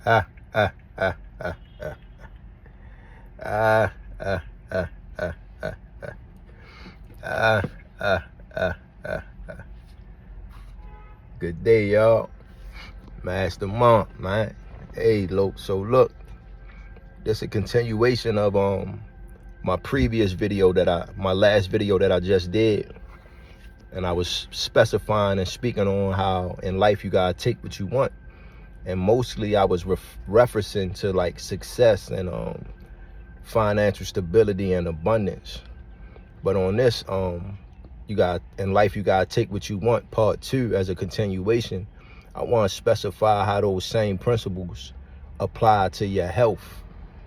Ah, ah, ah, ah, ah, ah, ah, ah, ah, ah, ah, ah, ah, ah. Good day, y'all. Master Monk, man. Hey, look. So look, this a continuation of my previous video my last video that I just did, and I was specifying and speaking on how in life you gotta take what you want, and mostly I was referencing to like success and financial stability and abundance. But on this, you got in life you gotta take what you want, part 2, as a continuation. I want to specify how those same principles apply to your health.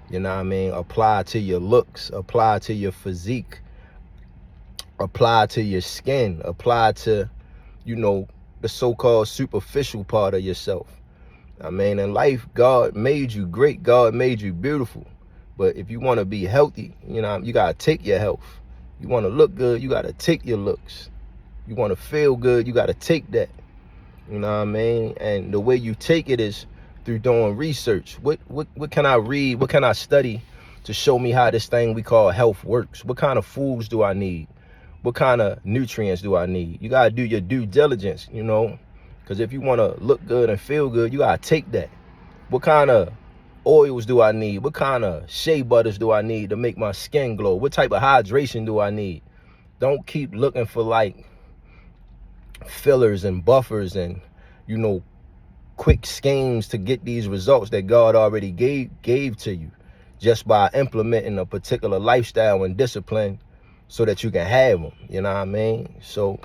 You know what I mean? Apply to your looks, apply to your physique, apply to your skin, apply to, the so-called superficial part of yourself. I mean, in life, God made you great, God made you beautiful. But if you want to be healthy, you gotta take your health. You want to look good, you gotta take your looks. You want to feel good, you gotta take that. You know what I mean? And the way you take it is through doing research. What can I read? What can I study to show me how this thing we call health works? What kind of foods do I need? What kind of nutrients do I need? You gotta do your due diligence, because if you want to look good and feel good, you gotta take that. What kind of oils do I need? What kind of shea butters do I need to make my skin glow? What type of hydration do I need? Don't keep looking for like fillers and buffers and quick schemes to get these results that God already gave to you just by implementing a particular lifestyle and discipline so that you can have them. You know what I mean? So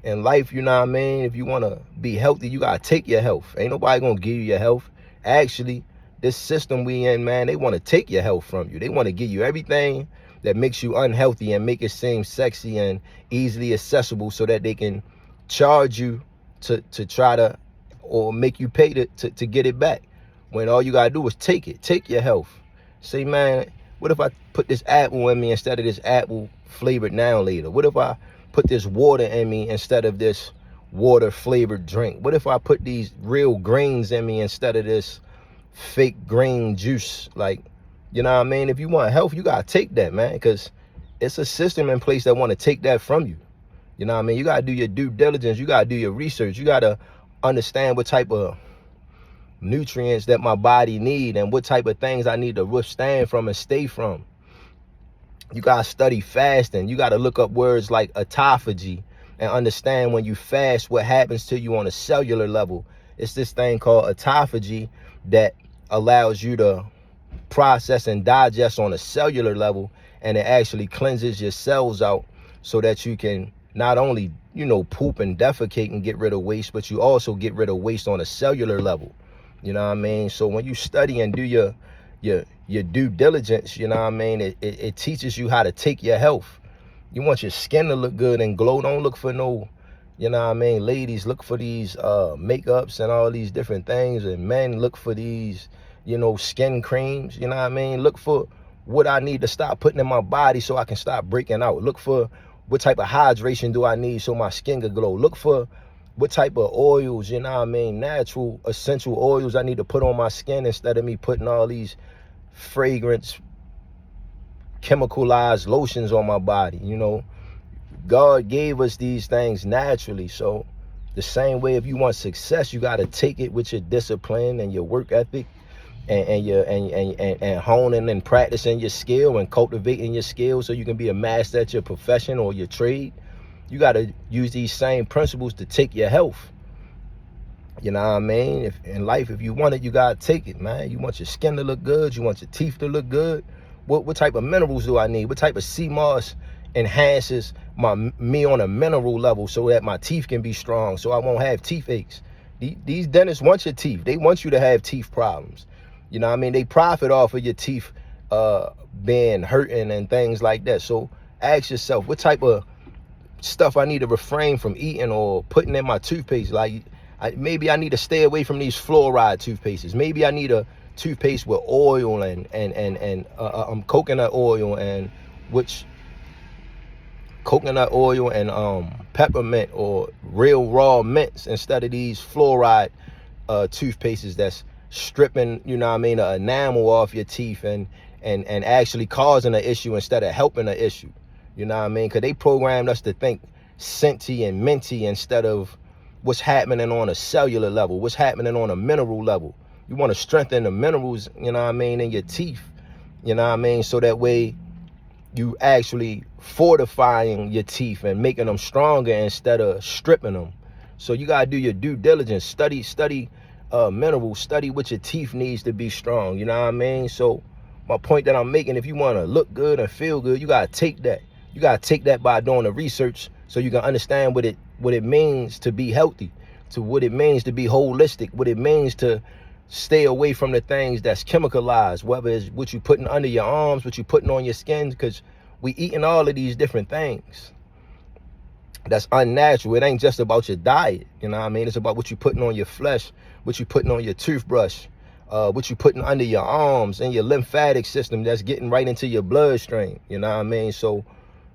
in life, you know what I mean, if you want to be healthy, you gotta take your health. Ain't nobody gonna give you your health. Actually, this system we in, man, they want to take your health from you. They want to give you everything that makes you unhealthy and make it seem sexy and easily accessible so that they can charge you to try to, or make you pay to get it back, when all you gotta do is take your health. Say, man, what if I put this apple in me instead of this apple flavored Now Later? What if I put this water in me instead of this water flavored drink? What if I put these real greens in me instead of this fake green juice? Like, you know what I mean? If you want health, you gotta take that, man, because it's a system in place that want to take that from you. You know what I mean? You gotta do your due diligence. You gotta do your research. You gotta understand what type of nutrients that my body need and what type of things I need to withstand from and stay from. You gotta study fasting. You gotta look up words like autophagy and understand when you fast what happens to you on a cellular level. It's this thing called autophagy that allows you to process and digest on a cellular level, and it actually cleanses your cells out so that you can not only poop and defecate and get rid of waste, but you also get rid of waste on a cellular level. You know what I mean? So when you study and do your due diligence, you know what I mean, it teaches you how to take your health. You want your skin to look good and glow. Don't look for no, you know what I mean, ladies look for these makeups and all these different things, and men look for these skin creams. You know what I mean? Look for what I need to stop putting in my body so I can stop breaking out. Look for what type of hydration do I need so my skin can glow. Look for what type of oils, you know what I mean, natural essential oils I need to put on my skin instead of me putting all these fragrance chemicalized lotions on my body. God gave us these things naturally. So the same way, if you want success, you got to take it with your discipline and your work ethic and honing and practicing your skill and cultivating your skill so you can be a master at your profession or your trade. You got to use these same principles to take your health. You know what I mean? If in life, if you want it, you got to take it, man. You want your skin to look good. You want your teeth to look good. What type of minerals do I need? What type of sea moss enhances me on a mineral level so that my teeth can be strong, so I won't have teeth aches? These dentists want your teeth. They want you to have teeth problems. You know what I mean? They profit off of your teeth being hurting and things like that. So ask yourself, what type of stuff I need to refrain from eating or putting in my toothpaste? Like, maybe I need to stay away from these fluoride toothpastes. Maybe I need a toothpaste with oil and coconut oil, and coconut oil and peppermint or real raw mints instead of these fluoride toothpastes that's stripping, you know what I mean, the enamel off your teeth and actually causing an issue instead of helping an issue. You know what I mean? Because they programmed us to think senti and minty instead of what's happening on a cellular level, what's happening on a mineral level. You want to strengthen the minerals, you know what I mean, in your teeth, you know what I mean, so that way you actually fortifying your teeth and making them stronger instead of stripping them. So you got to do your due diligence, study minerals, study what your teeth needs to be strong, you know what I mean? So my point that I'm making, if you want to look good and feel good, you got to take that. You got to take that by doing the research so you can understand what it means to be healthy, to what it means to be holistic, what it means to stay away from the things that's chemicalized, whether it's what you putting under your arms, what you putting on your skin, because we eating all of these different things. That's unnatural. It ain't just about your diet, you know what I mean? It's about what you putting on your flesh, what you putting on your toothbrush, what you putting under your arms and your lymphatic system that's getting right into your bloodstream, you know what I mean? So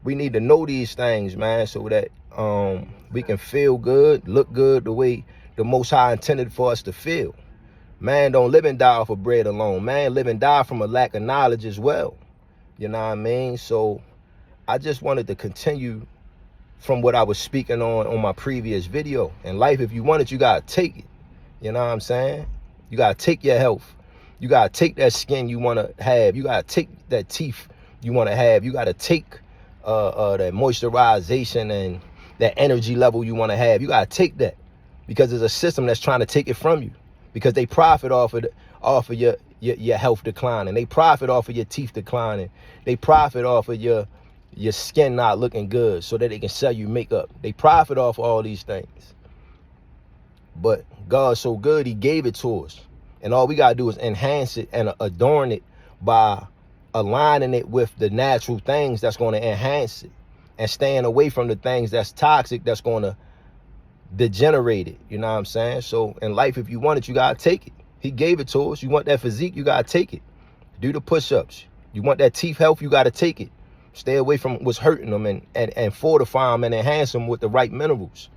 we need to know these things, man, so that we can feel good, look good the way the Most High intended for us to feel. Man don't live and die off of bread alone. Man live and die from a lack of knowledge as well. You know what I mean? So I just wanted to continue from what I was speaking on my previous video. In life, if you want it, you got to take it. You know what I'm saying? You got to take your health. You got to take that skin you want to have. You got to take that teeth you want to have. You got to take that moisturization and that energy level you want to have. You got to take that because there's a system that's trying to take it from you, because they profit off of your health declining. They profit off of your teeth declining. They profit off of your skin not looking good so that they can sell you makeup. They profit off all these things. But God's so good, he gave it to us. And all we got to do is enhance it and adorn it by aligning it with the natural things that's going to enhance it, and staying away from the things that's toxic, that's going to degenerate it. You know what I'm saying? So in life, if you want it, you got to take it. He gave it to us. You want that physique, you got to take it. Do the push-ups. You want that teeth health, you got to take it. Stay away from what's hurting them and fortify them and enhance them with the right minerals.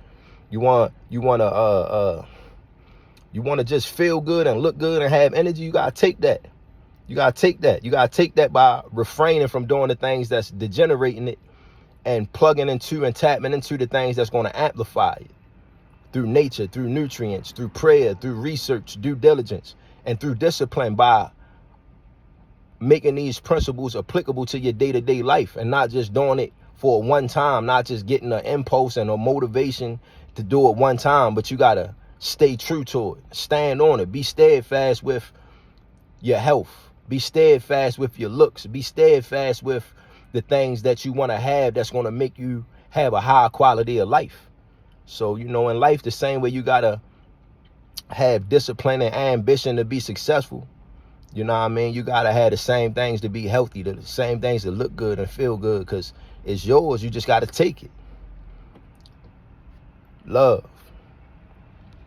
You want to just feel good and look good and have energy, you got to take that. You got to take that. You got to take that by refraining from doing the things that's degenerating it and plugging into and tapping into the things that's going to amplify it. Through nature, through nutrients, through prayer, through research, due diligence, and through discipline, by making these principles applicable to your day-to-day life and not just doing it for one time, not just getting an impulse and a motivation to do it one time, but you got to stay true to it, stand on it, be steadfast with your health, be steadfast with your looks, be steadfast with the things that you want to have that's going to make you have a high quality of life. So, you know, in life, the same way you got to have discipline and ambition to be successful, you know what I mean? You got to have the same things to be healthy, the same things to look good and feel good, because it's yours. You just got to take it. Love.